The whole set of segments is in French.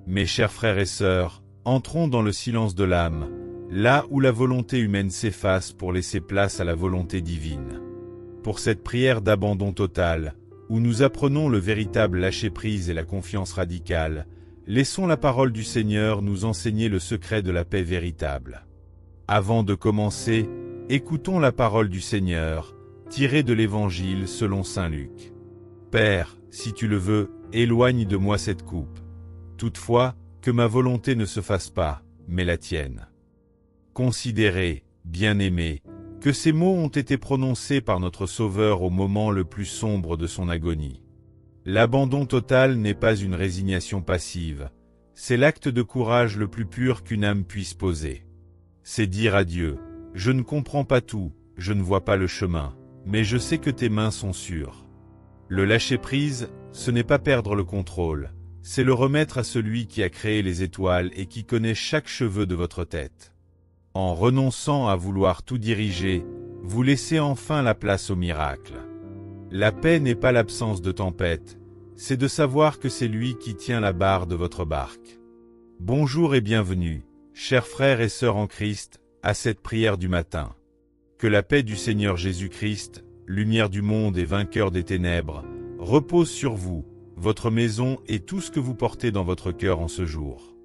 Mes chers frères et sœurs, entrons dans le silence de l'âme, là où la volonté humaine s'efface pour laisser place à la volonté divine. Pour cette prière d'abandon total, où nous apprenons le véritable lâcher-prise et la confiance radicale, laissons la parole du Seigneur nous enseigner le secret de la paix véritable. Avant de commencer, écoutons la parole du Seigneur, tirée de l'Évangile selon saint Luc. Père, si tu le veux, éloigne de moi cette coupe. Toutefois, que ma volonté ne se fasse pas, mais la tienne. Considérez, bien-aimés, que ces mots ont été prononcés par notre Sauveur au moment le plus sombre de son agonie. L'abandon total n'est pas une résignation passive, c'est l'acte de courage le plus pur qu'une âme puisse poser. C'est dire à Dieu, « Je ne comprends pas tout, je ne vois pas le chemin, mais je sais que tes mains sont sûres. » Le lâcher-prise, ce n'est pas perdre le contrôle, c'est le remettre à celui qui a créé les étoiles et qui connaît chaque cheveu de votre tête. En renonçant à vouloir tout diriger, vous laissez enfin la place au miracle. La paix n'est pas l'absence de tempête, c'est de savoir que c'est lui qui tient la barre de votre barque. Bonjour et bienvenue, chers frères et sœurs en Christ, à cette prière du matin. Que la paix du Seigneur Jésus-Christ, lumière du monde et vainqueur des ténèbres, repose sur vous, votre maison et tout ce que vous portez dans votre cœur en ce jour.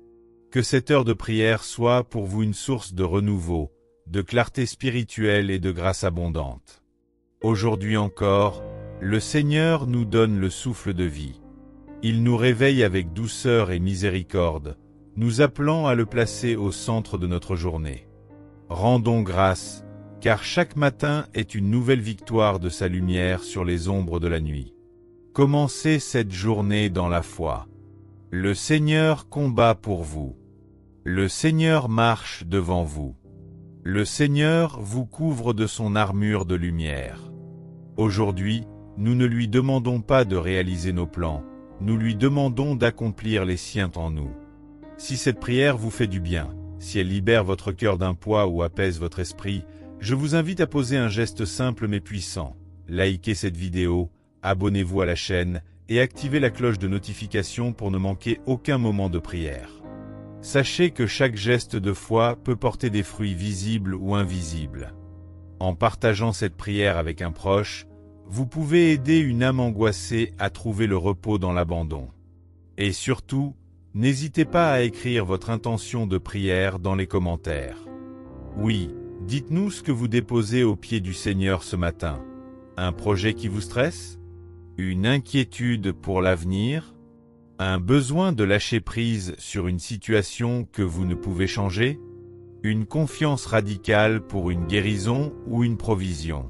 Que cette heure de prière soit pour vous une source de renouveau, de clarté spirituelle et de grâce abondante. Aujourd'hui encore, le Seigneur nous donne le souffle de vie. Il nous réveille avec douceur et miséricorde, nous appelant à le placer au centre de notre journée. Rendons grâce, car chaque matin est une nouvelle victoire de sa lumière sur les ombres de la nuit. Commencez cette journée dans la foi. Le Seigneur combat pour vous. Le Seigneur marche devant vous. Le Seigneur vous couvre de son armure de lumière. Aujourd'hui, nous ne lui demandons pas de réaliser nos plans, nous lui demandons d'accomplir les siens en nous. Si cette prière vous fait du bien, si elle libère votre cœur d'un poids ou apaise votre esprit, je vous invite à poser un geste simple mais puissant. Likez cette vidéo, abonnez-vous à la chaîne et activez la cloche de notification pour ne manquer aucun moment de prière. Sachez que chaque geste de foi peut porter des fruits visibles ou invisibles. En partageant cette prière avec un proche, vous pouvez aider une âme angoissée à trouver le repos dans l'abandon. Et surtout, n'hésitez pas à écrire votre intention de prière dans les commentaires. Oui, dites-nous ce que vous déposez aux pieds du Seigneur ce matin. Un projet qui vous stresse? Une inquiétude pour l'avenir? Un besoin de lâcher prise sur une situation que vous ne pouvez changer? Une confiance radicale pour une guérison ou une provision?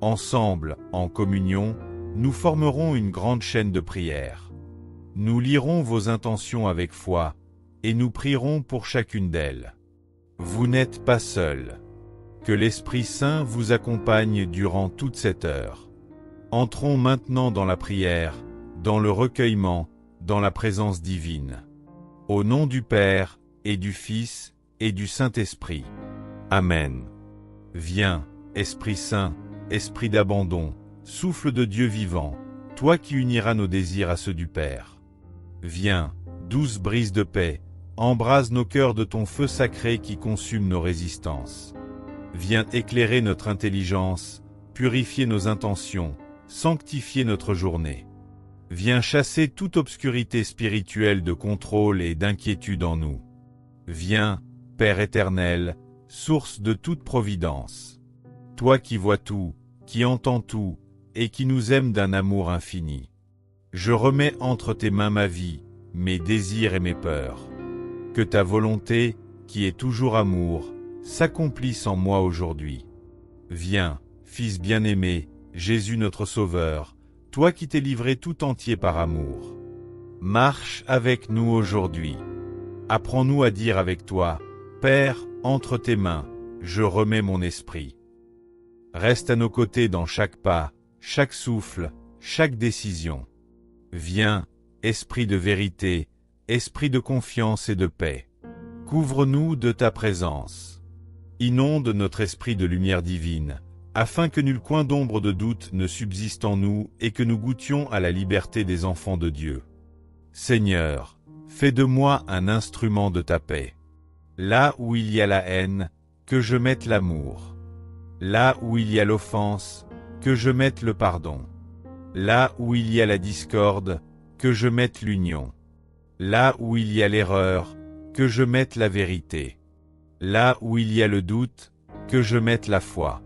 Ensemble, en communion, nous formerons une grande chaîne de prières. Nous lirons vos intentions avec foi, et nous prierons pour chacune d'elles. Vous n'êtes pas seul. Que l'Esprit Saint vous accompagne durant toute cette heure. Entrons maintenant dans la prière, dans le recueillement, dans la présence divine. Au nom du Père, et du Fils, et du Saint-Esprit. Amen. Viens, Esprit Saint, Esprit d'abandon, souffle de Dieu vivant, toi qui uniras nos désirs à ceux du Père. Viens, douce brise de paix, embrase nos cœurs de ton feu sacré qui consume nos résistances. Viens éclairer notre intelligence, purifier nos intentions, sanctifier notre journée. Viens chasser toute obscurité spirituelle de contrôle et d'inquiétude en nous. Viens, Père éternel, source de toute providence. Toi qui vois tout, qui entends tout, et qui nous aimes d'un amour infini. Je remets entre tes mains ma vie, mes désirs et mes peurs. Que ta volonté, qui est toujours amour, s'accomplisse en moi aujourd'hui. Viens, Fils bien-aimé, Jésus notre Sauveur, toi qui t'es livré tout entier par amour. Marche avec nous aujourd'hui. Apprends-nous à dire avec toi, Père, entre tes mains, je remets mon esprit. Reste à nos côtés dans chaque pas, chaque souffle, chaque décision. Viens, Esprit de vérité, Esprit de confiance et de paix. Couvre-nous de ta présence. Inonde notre esprit de lumière divine, afin que nul coin d'ombre de doute ne subsiste en nous et que nous goûtions à la liberté des enfants de Dieu. Seigneur, Fais de moi un instrument de ta paix. Là où il y a la haine, que je mette l'amour. Là où il y a l'offense, que je mette le pardon. Là où il y a la discorde, que je mette l'union. Là où il y a l'erreur, que je mette la vérité. Là où il y a le doute, que je mette la foi.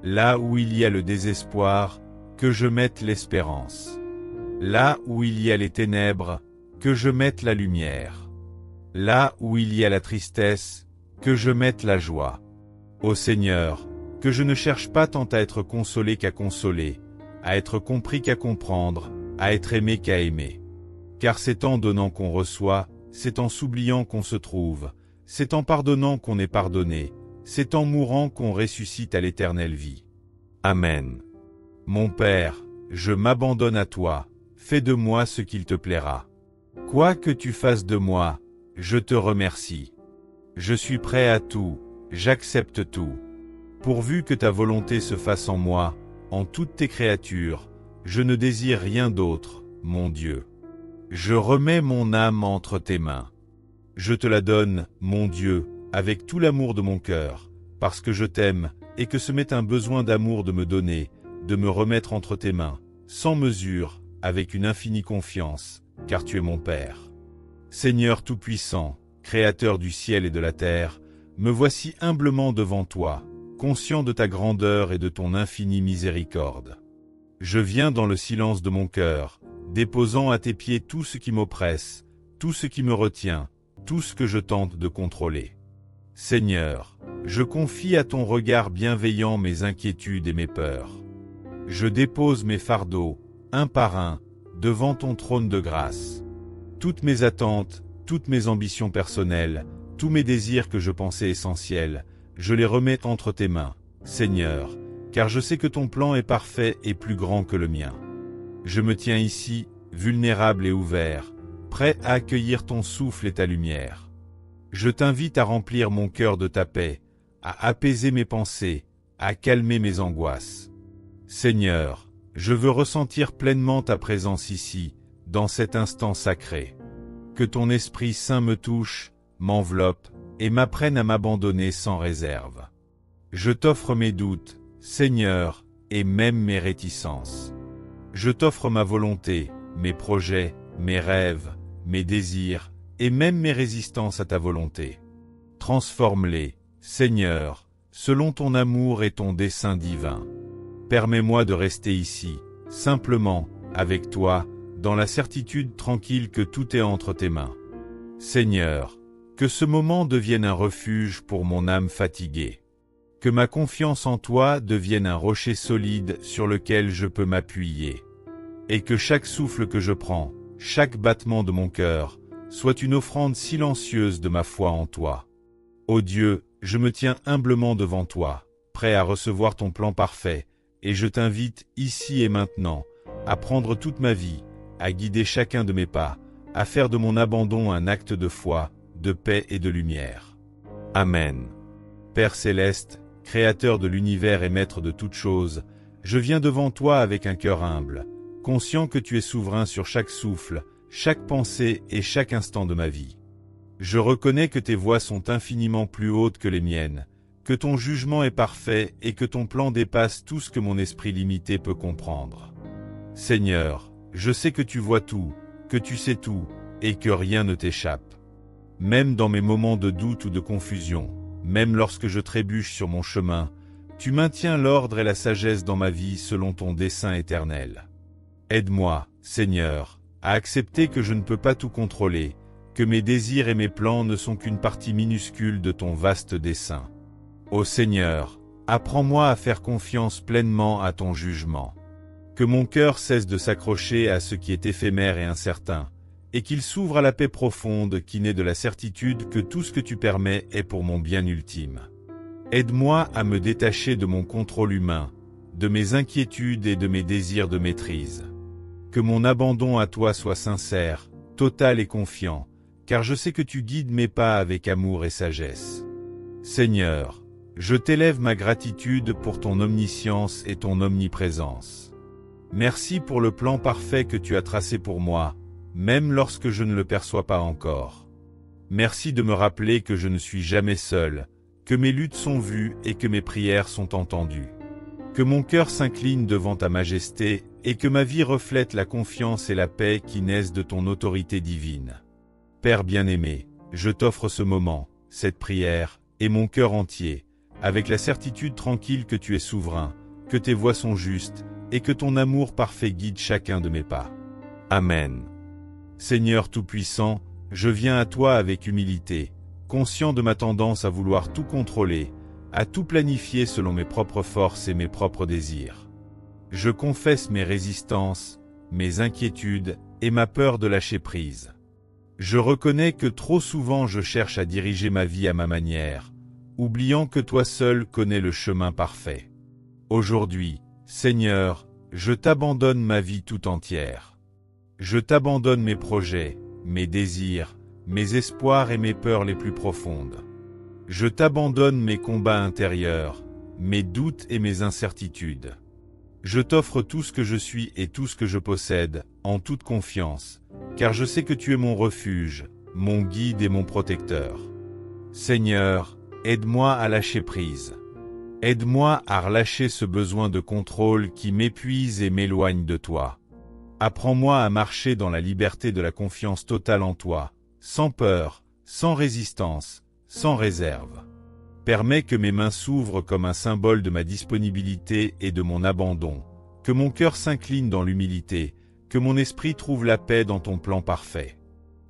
Là où il y a le désespoir, que je mette l'espérance. Là où il y a les ténèbres, que je mette la lumière. Là où il y a la tristesse, que je mette la joie. Ô Seigneur, que je ne cherche pas tant à être consolé qu'à consoler, à être compris qu'à comprendre, à être aimé qu'à aimer. Car c'est en donnant qu'on reçoit, c'est en s'oubliant qu'on se trouve, c'est en pardonnant qu'on est pardonné, c'est en mourant qu'on ressuscite à l'éternelle vie. Amen. Mon Père, je m'abandonne à toi, fais de moi ce qu'il te plaira. Quoi que tu fasses de moi, je te remercie. Je suis prêt à tout, j'accepte tout. Pourvu que ta volonté se fasse en moi, en toutes tes créatures, je ne désire rien d'autre, mon Dieu. Je remets mon âme entre tes mains. Je te la donne, mon Dieu, avec tout l'amour de mon cœur, parce que je t'aime, et que ce m'est un besoin d'amour de me donner, de me remettre entre tes mains, sans mesure, avec une infinie confiance, car tu es mon Père. Seigneur Tout-Puissant, Créateur du ciel et de la terre, me voici humblement devant toi, conscient de ta grandeur et de ton infinie miséricorde. Je viens dans le silence de mon cœur, déposant à tes pieds tout ce qui m'oppresse, tout ce qui me retient, tout ce que je tente de contrôler. Seigneur, je confie à ton regard bienveillant mes inquiétudes et mes peurs. Je dépose mes fardeaux, un par un, devant ton trône de grâce. Toutes mes attentes, toutes mes ambitions personnelles, tous mes désirs que je pensais essentiels, je les remets entre tes mains, Seigneur, car je sais que ton plan est parfait et plus grand que le mien. Je me tiens ici, vulnérable et ouvert, prêt à accueillir ton souffle et ta lumière. Je t'invite à remplir mon cœur de ta paix, à apaiser mes pensées, à calmer mes angoisses. Seigneur, je veux ressentir pleinement ta présence ici, dans cet instant sacré. Que ton Esprit Saint me touche, m'enveloppe, et m'apprenne à m'abandonner sans réserve. Je t'offre mes doutes, Seigneur, et même mes réticences. Je t'offre ma volonté, mes projets, mes rêves, mes désirs, et même mes résistances à ta volonté. Transforme-les, Seigneur, selon ton amour et ton dessein divin. Permets-moi de rester ici, simplement, avec toi, dans la certitude tranquille que tout est entre tes mains. Seigneur, que ce moment devienne un refuge pour mon âme fatiguée. Que ma confiance en toi devienne un rocher solide sur lequel je peux m'appuyer. Et que chaque souffle que je prends, chaque battement de mon cœur, soit une offrande silencieuse de ma foi en toi. Ô Dieu, je me tiens humblement devant toi, prêt à recevoir ton plan parfait, et je t'invite, ici et maintenant, à prendre toute ma vie, à guider chacun de mes pas, à faire de mon abandon un acte de foi, de paix et de lumière. Amen. Père céleste, Créateur de l'univers et Maître de toutes choses, je viens devant toi avec un cœur humble, conscient que tu es souverain sur chaque souffle, chaque pensée et chaque instant de ma vie. Je reconnais que tes voies sont infiniment plus hautes que les miennes, que ton jugement est parfait et que ton plan dépasse tout ce que mon esprit limité peut comprendre. Seigneur, je sais que tu vois tout, que tu sais tout, et que rien ne t'échappe. Même dans mes moments de doute ou de confusion, même lorsque je trébuche sur mon chemin, tu maintiens l'ordre et la sagesse dans ma vie selon ton dessein éternel. Aide-moi, Seigneur, à accepter que je ne peux pas tout contrôler, que mes désirs et mes plans ne sont qu'une partie minuscule de ton vaste dessein. Ô Seigneur, apprends-moi à faire confiance pleinement à ton jugement. Que mon cœur cesse de s'accrocher à ce qui est éphémère et incertain, et qu'il s'ouvre à la paix profonde qui naît de la certitude que tout ce que tu permets est pour mon bien ultime. Aide-moi à me détacher de mon contrôle humain, de mes inquiétudes et de mes désirs de maîtrise. Que mon abandon à toi soit sincère, total et confiant, car je sais que tu guides mes pas avec amour et sagesse. Seigneur, je t'élève ma gratitude pour ton omniscience et ton omniprésence. Merci pour le plan parfait que tu as tracé pour moi, même lorsque je ne le perçois pas encore. Merci de me rappeler que je ne suis jamais seul, que mes luttes sont vues et que mes prières sont entendues. Que mon cœur s'incline devant ta majesté et que ma vie reflète la confiance et la paix qui naissent de ton autorité divine. Père bien-aimé, je t'offre ce moment, cette prière, et mon cœur entier, avec la certitude tranquille que tu es souverain, que tes voies sont justes, et que ton amour parfait guide chacun de mes pas. Amen. Seigneur Tout-Puissant, je viens à toi avec humilité, conscient de ma tendance à vouloir tout contrôler, à tout planifier selon mes propres forces et mes propres désirs. Je confesse mes résistances, mes inquiétudes et ma peur de lâcher prise. Je reconnais que trop souvent je cherche à diriger ma vie à ma manière, oubliant que toi seul connais le chemin parfait. Aujourd'hui, Seigneur, je t'abandonne ma vie tout entière. Je t'abandonne mes projets, mes désirs, mes espoirs et mes peurs les plus profondes. Je t'abandonne mes combats intérieurs, mes doutes et mes incertitudes. Je t'offre tout ce que je suis et tout ce que je possède, en toute confiance, car je sais que tu es mon refuge, mon guide et mon protecteur. Seigneur, aide-moi à lâcher prise. Aide-moi à relâcher ce besoin de contrôle qui m'épuise et m'éloigne de toi. Apprends-moi à marcher dans la liberté de la confiance totale en toi, sans peur, sans résistance, sans réserve. Permets que mes mains s'ouvrent comme un symbole de ma disponibilité et de mon abandon, que mon cœur s'incline dans l'humilité, que mon esprit trouve la paix dans ton plan parfait.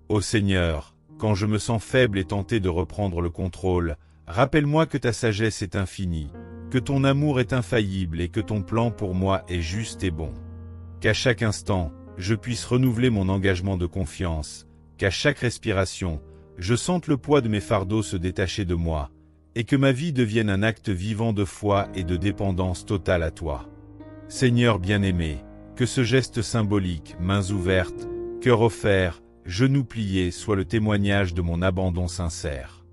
Ô Seigneur, quand je me sens faible et tenté de reprendre le contrôle, rappelle-moi que ta sagesse est infinie, que ton amour est infaillible et que ton plan pour moi est juste et bon. Qu'à chaque instant, je puisse renouveler mon engagement de confiance, qu'à chaque respiration, je sente le poids de mes fardeaux se détacher de moi, et que ma vie devienne un acte vivant de foi et de dépendance totale à toi. Seigneur bien-aimé, que ce geste symbolique, mains ouvertes, cœur offert, genoux pliés, soit le témoignage de mon abandon sincère.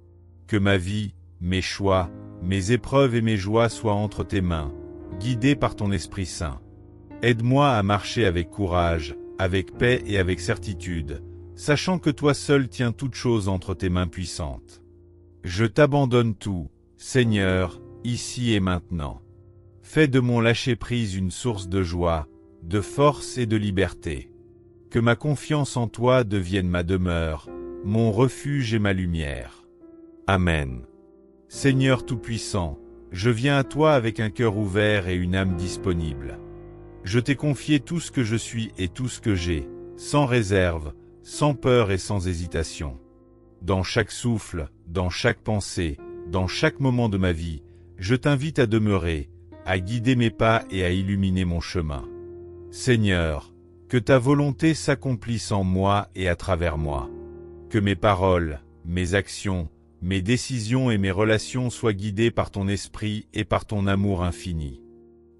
Que ma vie, mes choix, mes épreuves et mes joies soient entre tes mains, guidés par ton Esprit Saint. Aide-moi à marcher avec courage, avec paix et avec certitude, sachant que toi seul tiens toutes choses entre tes mains puissantes. Je t'abandonne tout, Seigneur, ici et maintenant. Fais de mon lâcher-prise une source de joie, de force et de liberté. Que ma confiance en toi devienne ma demeure, mon refuge et ma lumière. Amen. Seigneur Tout-Puissant, je viens à toi avec un cœur ouvert et une âme disponible. Je t'ai confié tout ce que je suis et tout ce que j'ai, sans réserve, sans peur et sans hésitation. Dans chaque souffle, dans chaque pensée, dans chaque moment de ma vie, je t'invite à demeurer, à guider mes pas et à illuminer mon chemin. Seigneur, que ta volonté s'accomplisse en moi et à travers moi. Que mes paroles, mes actions, mes décisions et mes relations soient guidées par ton esprit et par ton amour infini.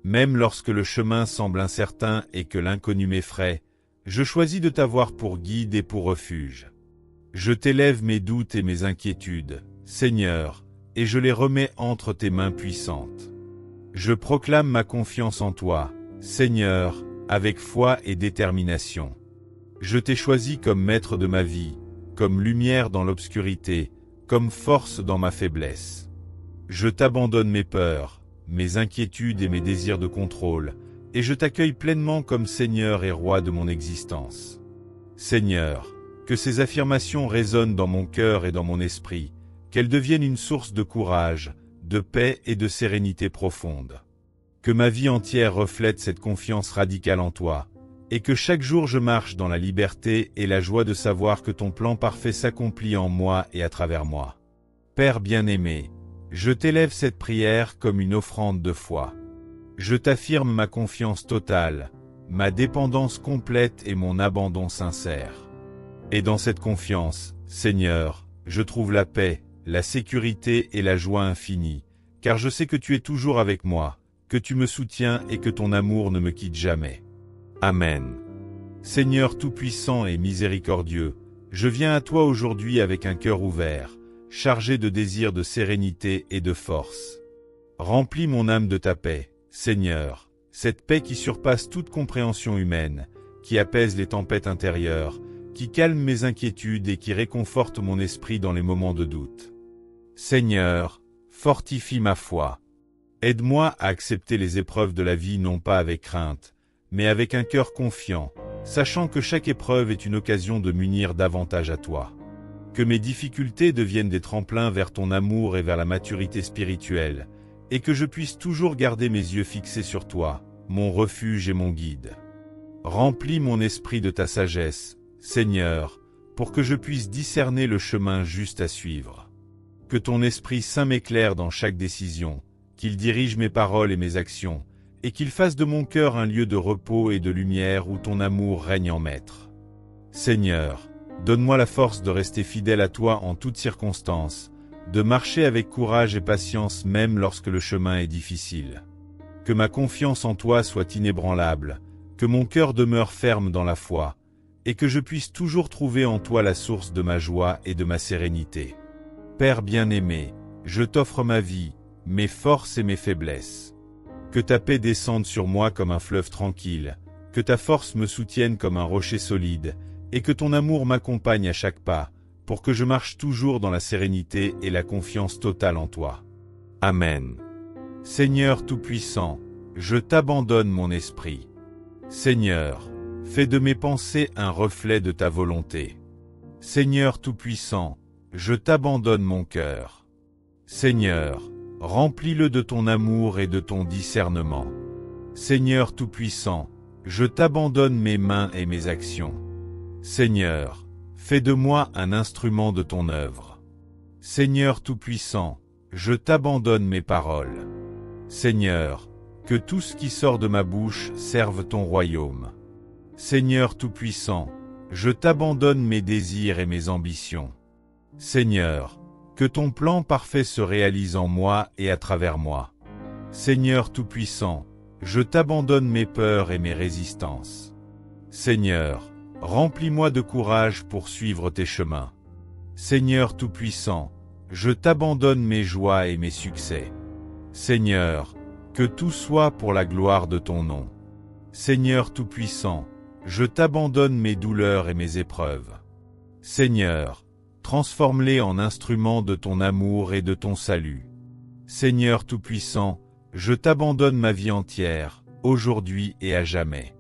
Même lorsque le chemin semble incertain et que l'inconnu m'effraie, je choisis de t'avoir pour guide et pour refuge. Je t'élève mes doutes et mes inquiétudes, Seigneur, et je les remets entre tes mains puissantes. Je proclame ma confiance en toi, Seigneur, avec foi et détermination. Je t'ai choisi comme maître de ma vie, comme lumière dans l'obscurité, comme force dans ma faiblesse. Je t'abandonne mes peurs, mes inquiétudes et mes désirs de contrôle, et je t'accueille pleinement comme Seigneur et Roi de mon existence. Seigneur, que ces affirmations résonnent dans mon cœur et dans mon esprit, qu'elles deviennent une source de courage, de paix et de sérénité profonde. Que ma vie entière reflète cette confiance radicale en toi, et que chaque jour je marche dans la liberté et la joie de savoir que ton plan parfait s'accomplit en moi et à travers moi. Père bien-aimé, je t'élève cette prière comme une offrande de foi. Je t'affirme ma confiance totale, ma dépendance complète et mon abandon sincère. Et dans cette confiance, Seigneur, je trouve la paix, la sécurité et la joie infinie, car je sais que tu es toujours avec moi, que tu me soutiens et que ton amour ne me quitte jamais. Amen. Seigneur Tout-Puissant et miséricordieux, je viens à toi aujourd'hui avec un cœur ouvert, chargé de désirs de sérénité et de force. Remplis mon âme de ta paix, Seigneur, cette paix qui surpasse toute compréhension humaine, qui apaise les tempêtes intérieures, qui calme mes inquiétudes et qui réconforte mon esprit dans les moments de doute. Seigneur, fortifie ma foi. Aide-moi à accepter les épreuves de la vie non pas avec crainte, mais avec un cœur confiant, sachant que chaque épreuve est une occasion de m'unir davantage à toi. Que mes difficultés deviennent des tremplins vers ton amour et vers la maturité spirituelle, et que je puisse toujours garder mes yeux fixés sur toi, mon refuge et mon guide. Remplis mon esprit de ta sagesse, Seigneur, pour que je puisse discerner le chemin juste à suivre. Que ton Esprit Saint m'éclaire dans chaque décision, qu'il dirige mes paroles et mes actions, et qu'il fasse de mon cœur un lieu de repos et de lumière où ton amour règne en maître. Seigneur, donne-moi la force de rester fidèle à toi en toutes circonstances, de marcher avec courage et patience même lorsque le chemin est difficile. Que ma confiance en toi soit inébranlable, que mon cœur demeure ferme dans la foi, et que je puisse toujours trouver en toi la source de ma joie et de ma sérénité. Père bien-aimé, je t'offre ma vie, mes forces et mes faiblesses. Que ta paix descende sur moi comme un fleuve tranquille, que ta force me soutienne comme un rocher solide, et que ton amour m'accompagne à chaque pas, pour que je marche toujours dans la sérénité et la confiance totale en toi. Amen. Seigneur Tout-Puissant, je t'abandonne mon esprit. Seigneur, fais de mes pensées un reflet de ta volonté. Seigneur Tout-Puissant, je t'abandonne mon cœur. Seigneur, remplis-le de ton amour et de ton discernement. Seigneur Tout-Puissant, je t'abandonne mes mains et mes actions. Seigneur, fais de moi un instrument de ton œuvre. Seigneur Tout-Puissant, je t'abandonne mes paroles. Seigneur, que tout ce qui sort de ma bouche serve ton royaume. Seigneur Tout-Puissant, je t'abandonne mes désirs et mes ambitions. Seigneur, que ton plan parfait se réalise en moi et à travers moi. Seigneur Tout-Puissant, je t'abandonne mes peurs et mes résistances. Seigneur, remplis-moi de courage pour suivre tes chemins. Seigneur Tout-Puissant, je t'abandonne mes joies et mes succès. Seigneur, que tout soit pour la gloire de ton nom. Seigneur Tout-Puissant, je t'abandonne mes douleurs et mes épreuves. Seigneur, transforme-les en instruments de ton amour et de ton salut. Seigneur Tout-Puissant, je t'abandonne ma vie entière, aujourd'hui et à jamais.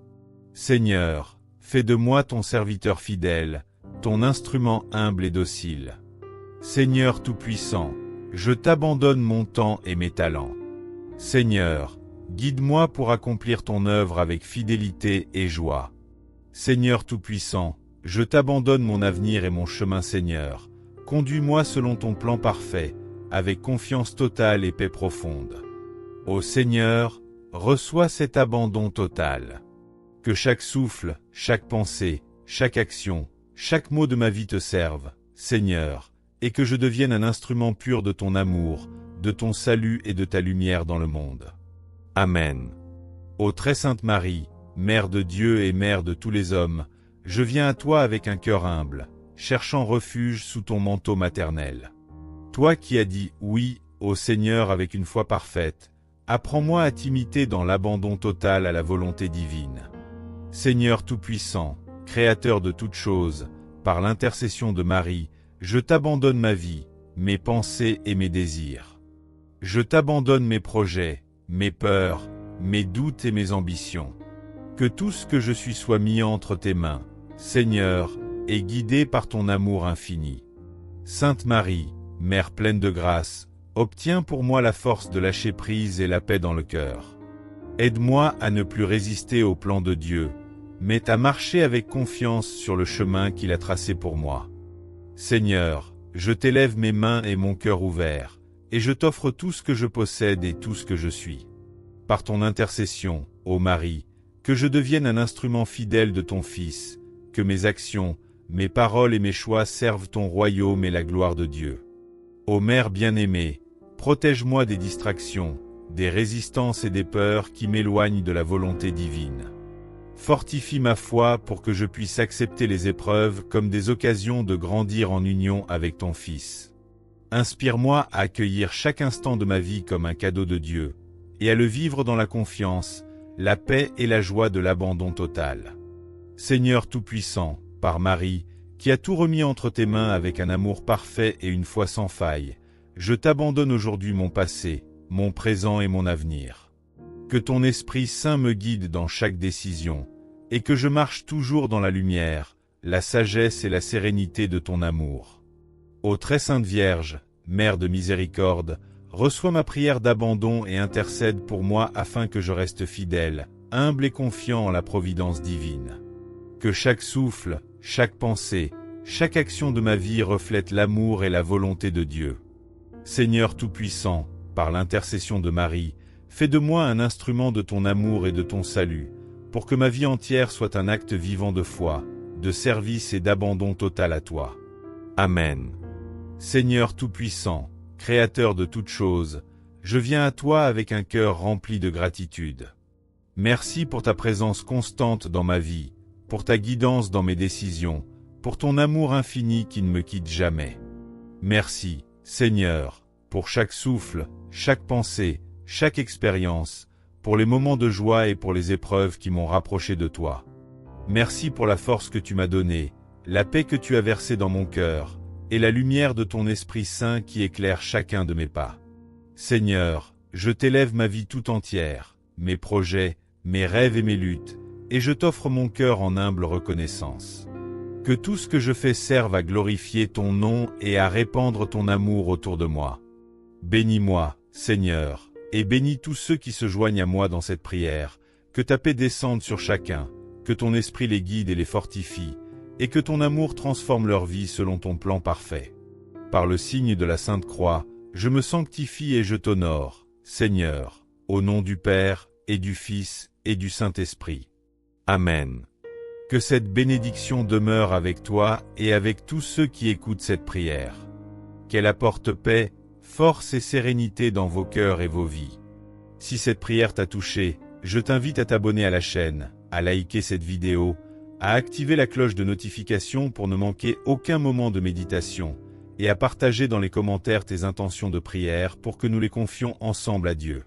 Seigneur, fais de moi ton serviteur fidèle, ton instrument humble et docile. Seigneur Tout-Puissant, je t'abandonne mon temps et mes talents. Seigneur, guide-moi pour accomplir ton œuvre avec fidélité et joie. Seigneur Tout-Puissant, je t'abandonne mon avenir et mon chemin Seigneur. Conduis-moi selon ton plan parfait, avec confiance totale et paix profonde. Ô Seigneur, reçois cet abandon total. Que chaque souffle, chaque pensée, chaque action, chaque mot de ma vie te serve, Seigneur, et que je devienne un instrument pur de ton amour, de ton salut et de ta lumière dans le monde. Amen. Ô très sainte Marie, Mère de Dieu et Mère de tous les hommes, je viens à toi avec un cœur humble, cherchant refuge sous ton manteau maternel. Toi qui as dit oui au Seigneur avec une foi parfaite, apprends-moi à t'imiter dans l'abandon total à la volonté divine. Seigneur Tout-Puissant, Créateur de toutes choses, par l'intercession de Marie, je t'abandonne ma vie, mes pensées et mes désirs. Je t'abandonne mes projets, mes peurs, mes doutes et mes ambitions. Que tout ce que je suis soit mis entre tes mains, Seigneur, et guidé par ton amour infini. Sainte Marie, Mère pleine de grâce, obtiens pour moi la force de lâcher prise et la paix dans le cœur. Aide-moi à ne plus résister au plan de Dieu, mais à marcher avec confiance sur le chemin qu'il a tracé pour moi. Seigneur, je t'élève mes mains et mon cœur ouvert, et je t'offre tout ce que je possède et tout ce que je suis. Par ton intercession, ô Marie, que je devienne un instrument fidèle de ton Fils, que mes actions, mes paroles et mes choix servent ton royaume et la gloire de Dieu. Ô Mère bien-aimée, protège-moi des distractions, des résistances et des peurs qui m'éloignent de la volonté divine. Fortifie ma foi pour que je puisse accepter les épreuves comme des occasions de grandir en union avec ton Fils. Inspire-moi à accueillir chaque instant de ma vie comme un cadeau de Dieu, et à le vivre dans la confiance, la paix et la joie de l'abandon total. Seigneur Tout-Puissant, par Marie, qui a tout remis entre tes mains avec un amour parfait et une foi sans faille, je t'abandonne aujourd'hui mon passé, mon présent et mon avenir. Que ton Esprit Saint me guide dans chaque décision, et que je marche toujours dans la lumière, la sagesse et la sérénité de ton amour. Ô très sainte Vierge, Mère de miséricorde, reçois ma prière d'abandon et intercède pour moi afin que je reste fidèle, humble et confiant en la providence divine. Que chaque souffle, chaque pensée, chaque action de ma vie reflète l'amour et la volonté de Dieu. Seigneur Tout-Puissant, par l'intercession de Marie, fais de moi un instrument de ton amour et de ton salut, pour que ma vie entière soit un acte vivant de foi, de service et d'abandon total à toi. Amen. Seigneur Tout-Puissant, Créateur de toutes choses, je viens à toi avec un cœur rempli de gratitude. Merci pour ta présence constante dans ma vie, pour ta guidance dans mes décisions, pour ton amour infini qui ne me quitte jamais. Merci, Seigneur, pour chaque souffle, chaque pensée, chaque expérience, pour les moments de joie et pour les épreuves qui m'ont rapproché de toi. Merci pour la force que tu m'as donnée, la paix que tu as versée dans mon cœur, et la lumière de ton Esprit Saint qui éclaire chacun de mes pas. Seigneur, je t'élève ma vie tout entière, mes projets, mes rêves et mes luttes, et je t'offre mon cœur en humble reconnaissance. Que tout ce que je fais serve à glorifier ton nom et à répandre ton amour autour de moi. Bénis-moi, Seigneur, et bénis tous ceux qui se joignent à moi dans cette prière, que ta paix descende sur chacun, que ton esprit les guide et les fortifie, et que ton amour transforme leur vie selon ton plan parfait. Par le signe de la Sainte Croix, je me sanctifie et je t'honore, Seigneur, au nom du Père, et du Fils, et du Saint-Esprit. Amen. Que cette bénédiction demeure avec toi et avec tous ceux qui écoutent cette prière. Qu'elle apporte paix, force et sérénité dans vos cœurs et vos vies. Si cette prière t'a touché, je t'invite à t'abonner à la chaîne, à liker cette vidéo, à activer la cloche de notification pour ne manquer aucun moment de méditation, et à partager dans les commentaires tes intentions de prière pour que nous les confions ensemble à Dieu.